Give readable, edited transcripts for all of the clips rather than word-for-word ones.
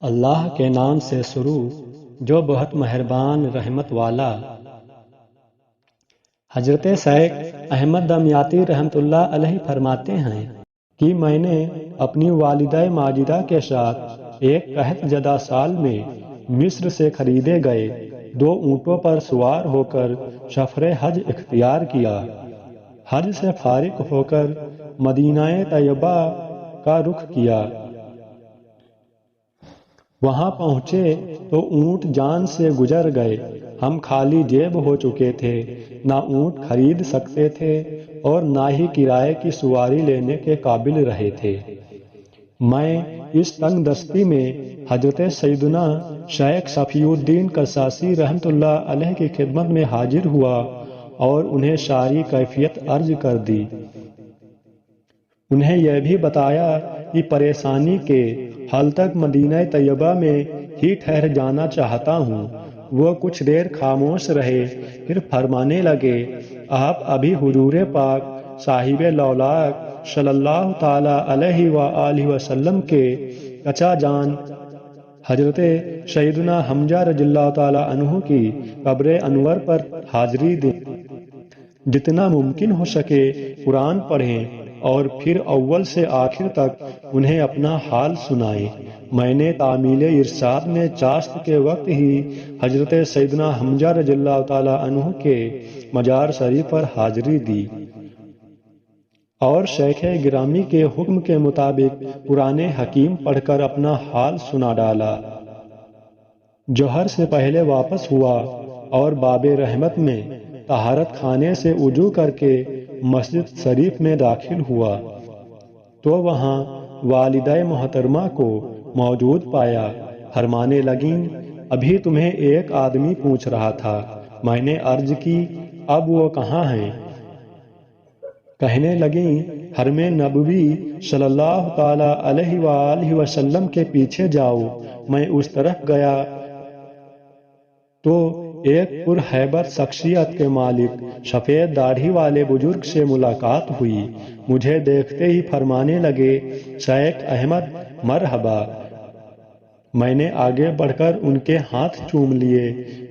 اللہ کے نام سے شروع جو بہت مہربان رحمت والا۔ حضرت شیخ احمد دمیاطی رحمۃ اللہ علیہ فرماتے ہیں کہ میں نے اپنی والدہ ماجدہ کے ساتھ ایک قحط زدہ سال میں مصر سے خریدے گئے 2 اونٹوں پر سوار ہو کر سفر حج اختیار کیا۔ حج سے فارغ ہو کر مدینہ طیبہ کا رخ کیا۔ وہاں پہنچے تو اونٹ جان سے گزر گئے۔ ہم خالی جیب ہو چکے تھے، نہ اونٹ خرید سکتے تھے اور نہ ہی کرائے کی سواری لینے کے قابل رہے تھے۔ میں اس تنگ دستی میں حضرت سیدنا شیخ صفی الدین قصاصی رحمۃ اللہ علیہ کی خدمت میں حاضر ہوا اور انہیں ساری کیفیت عرض کر دی۔ انہیں یہ بھی بتایا کہ پریشانی کے حل تک مدینہ طیبہ میں ہی ٹھہر جانا چاہتا ہوں۔ وہ کچھ دیر خاموش رہے، پھر فرمانے لگے، آپ ابھی حضور پاک صاحب لولاک صلی اللہ تعالی علیہ وآلہ وسلم کے چچا جان حضرت سیدنا حمزہ رضی اللہ تعالی عنہ کی قبر انور پر حاضری دیں۔ جتنا ممکن ہو سکے قرآن پڑھیں اور پھر اول سے آخر تک انہیں اپنا حال سنائیں۔ میں نے تعمیل ارشاد میں چاشت کے وقت ہی حضرت سیدنا حمزہ رضی اللہ تعالی عنہ کے مزار شریف پر حاضری دی اور شیخ گرامی کے حکم کے مطابق قرآن حکیم پڑھ کر اپنا حال سنا ڈالا۔ ظہر سے پہلے واپس ہوا اور باب رحمت میں طہارت خانے سے وضو کر کے مسجد شریف میں داخل ہوا تو وہاں والدہ محترمہ کو موجود پایا۔ فرمانے لگیں، ابھی تمہیں ایک آدمی پوچھ رہا تھا۔ میں نے عرض کی، اب وہ کہاں ہیں؟ کہنے لگیں، حرم نبوی صلی اللہ تعالی علیہ وآلہ وسلم کے پیچھے جاؤ۔ میں اس طرف گیا تو ایک پرہیبت شخصیت کے مالک سفید داڑھی والے بزرگ سے ملاقات ہوئی۔ مجھے دیکھتے ہی فرمانے لگے، شیخ احمد مرحبا۔ میں نے آگے بڑھ کر ان کے ہاتھ چوم لیے۔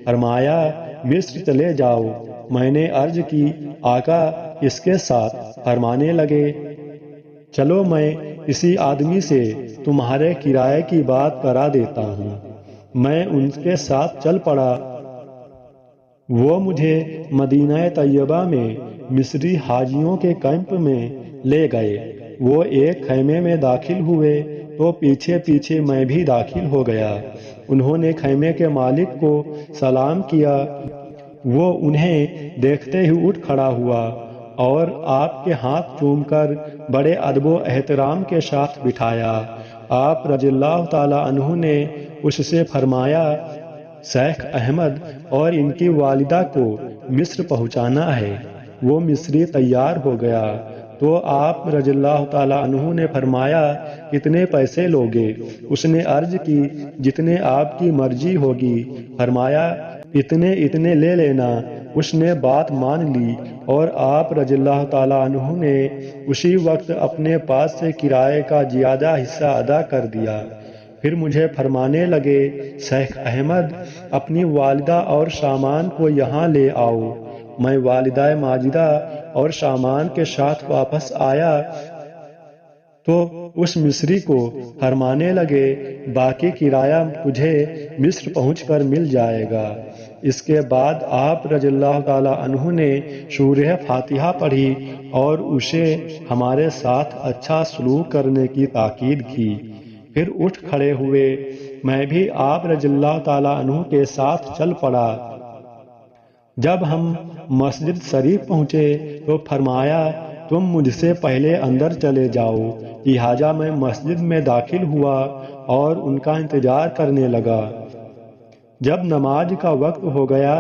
فرمایا، مصر چلے جاؤ۔ میں نے عرض کی، آقا اس کے ساتھ؟ فرمانے لگے، چلو میں کسی آدمی سے تمہارے کرائے کی بات کرا دیتا ہوں۔ میں ان کے ساتھ چل پڑا۔ وہ مجھے مدینہ طیبہ میں مصری حاجیوں کے کیمپ میں لے گئے۔ وہ ایک خیمے میں داخل ہوئے تو پیچھے پیچھے میں بھی داخل ہو گیا۔ انہوں نے خیمے کے مالک کو سلام کیا۔ وہ انہیں دیکھتے ہی اٹھ کھڑا ہوا اور آپ کے ہاتھ چوم کر بڑے ادب و احترام کے ساتھ بٹھایا۔ آپ رضی اللہ تعالی عنہ نے اس سے فرمایا، شیخ احمد اور ان کی والدہ کو مصر پہنچانا ہے۔ وہ مصری تیار ہو گیا تو آپ رضی اللہ تعالی عنہ نے فرمایا، کتنے پیسے لوگے؟ اس نے عرض کی، جتنے آپ کی مرضی ہوگی۔ فرمایا، اتنے لے لینا۔ اس نے بات مان لی اور آپ رضی اللہ تعالی عنہ نے اسی وقت اپنے پاس سے کرائے کا زیادہ حصہ ادا کر دیا۔ پھر مجھے فرمانے لگے، شیخ احمد اپنی والدہ اور سامان کو یہاں لے آؤ۔ میں والدہ ماجدہ اور سامان کے ساتھ واپس آیا تو اس مصری کو فرمانے لگے، باقی کرایہ تجھے مصر پہنچ کر مل جائے گا۔ اس کے بعد آپ رضی اللہ تعالی عنہ نے سورہ فاتحہ پڑھی اور اسے ہمارے ساتھ اچھا سلوک کرنے کی تاکید کی۔ پھر اٹھ کھڑے ہوئے۔ میں بھی آپ رضی اللہ تعالی عنہ کے ساتھ چل پڑا۔ جب ہم مسجد شریف پہنچے تو فرمایا، تم مجھ سے پہلے اندر چلے جاؤ۔ لہٰذا میں مسجد میں داخل ہوا اور ان کا انتظار کرنے لگا۔ جب نماز کا وقت ہو گیا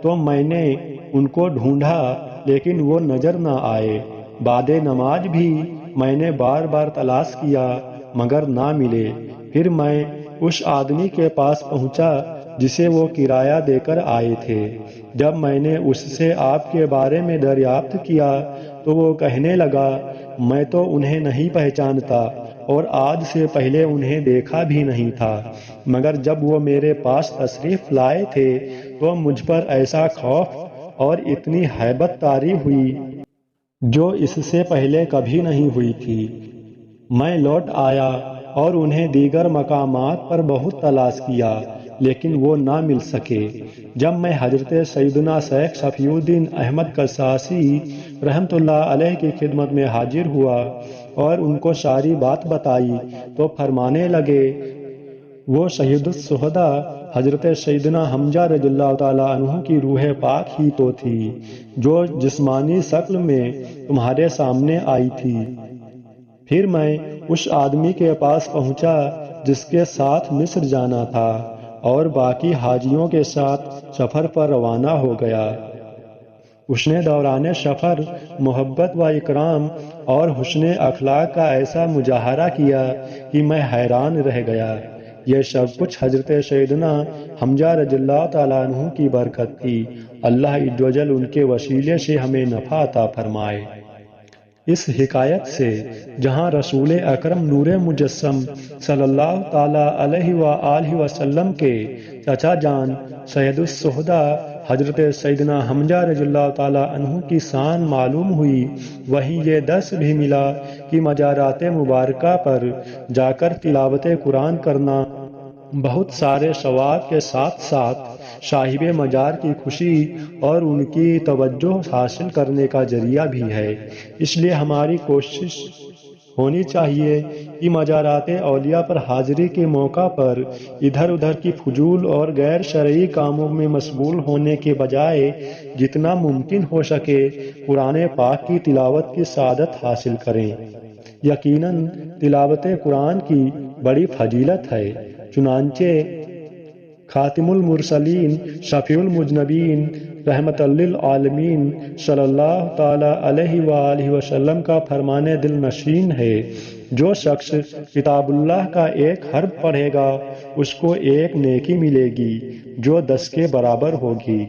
تو میں نے ان کو ڈھونڈا لیکن وہ نظر نہ آئے۔ بعد نماز بھی میں نے بار بار تلاش کیا مگر نہ ملے۔ پھر میں اس آدمی کے پاس پہنچا جسے وہ کرایہ دے کر آئے تھے۔ جب میں نے اس سے آپ کے بارے میں دریافت کیا تو وہ کہنے لگا، میں تو انہیں نہیں پہچانتا، اور آج سے پہلے انہیں دیکھا بھی نہیں تھا، مگر جب وہ میرے پاس تشریف لائے تھے تو مجھ پر ایسا خوف اور اتنی ہیبت طاری ہوئی جو اس سے پہلے کبھی نہیں ہوئی تھی۔ میں لوٹ آیا اور انہیں دیگر مقامات پر بہت تلاش کیا لیکن وہ نہ مل سکے۔ جب میں حضرت سیدنا شیخ شفیع الدین احمد قصاصی رحمۃ اللہ علیہ کی خدمت میں حاضر ہوا اور ان کو ساری بات بتائی تو فرمانے لگے، وہ سید الشہداء حضرت سیدنا حمزہ رضی اللہ تعالیٰ عنہ کی روح پاک ہی تو تھی جو جسمانی شکل میں تمہارے سامنے آئی تھی۔ پھر میں اس آدمی کے پاس پہنچا جس کے ساتھ مصر جانا تھا اور باقی حاجیوں کے ساتھ سفر پر روانہ ہو گیا۔ اس نے دوران سفر محبت و اکرام اور حسن اخلاق کا ایسا مظاہرہ کیا کہ میں حیران رہ گیا۔ یہ سب کچھ حضرت سیدنا حمزہ رضی اللہ تعالیٰ عنہ کی برکت تھی۔ اللہ عز و جل ان کے وسیلے سے ہمیں نفع عطا فرمائے۔ اس حکایت سے جہاں رسول اکرم نور مجسم صلی اللہ تعالیٰ علیہ وآلہ وسلم کے چچا جان سید الشہداء حضرت سیدنا حمزہ رضی اللہ تعالیٰ عنہ کی شان معلوم ہوئی، وہیں یہ درس بھی ملا کہ مزارات مبارکہ پر جا کر تلاوت قرآن کرنا بہت سارے ثواب کے ساتھ ساتھ صاحب مزار کی خوشی اور ان کی توجہ حاصل کرنے کا ذریعہ بھی ہے۔ اس لیے ہماری کوشش ہونی چاہیے کہ مزارات اولیاء پر حاضری کے موقع پر ادھر ادھر کی فضول اور غیر شرعی کاموں میں مشغول ہونے کے بجائے جتنا ممکن ہو سکے قرآن پاک کی تلاوت کی سعادت حاصل کریں۔ یقیناً تلاوت قرآن کی بڑی فضیلت ہے، چنانچہ خاتم المرسلین شفیع المذنبین رحمت للعالمین صلی اللہ تعالیٰ علیہ وآلہ وسلم کا فرمان دل نشین ہے، جو شخص کتاب اللہ کا ایک حرف پڑھے گا اس کو ایک نیکی ملے گی جو 10 کے برابر ہوگی۔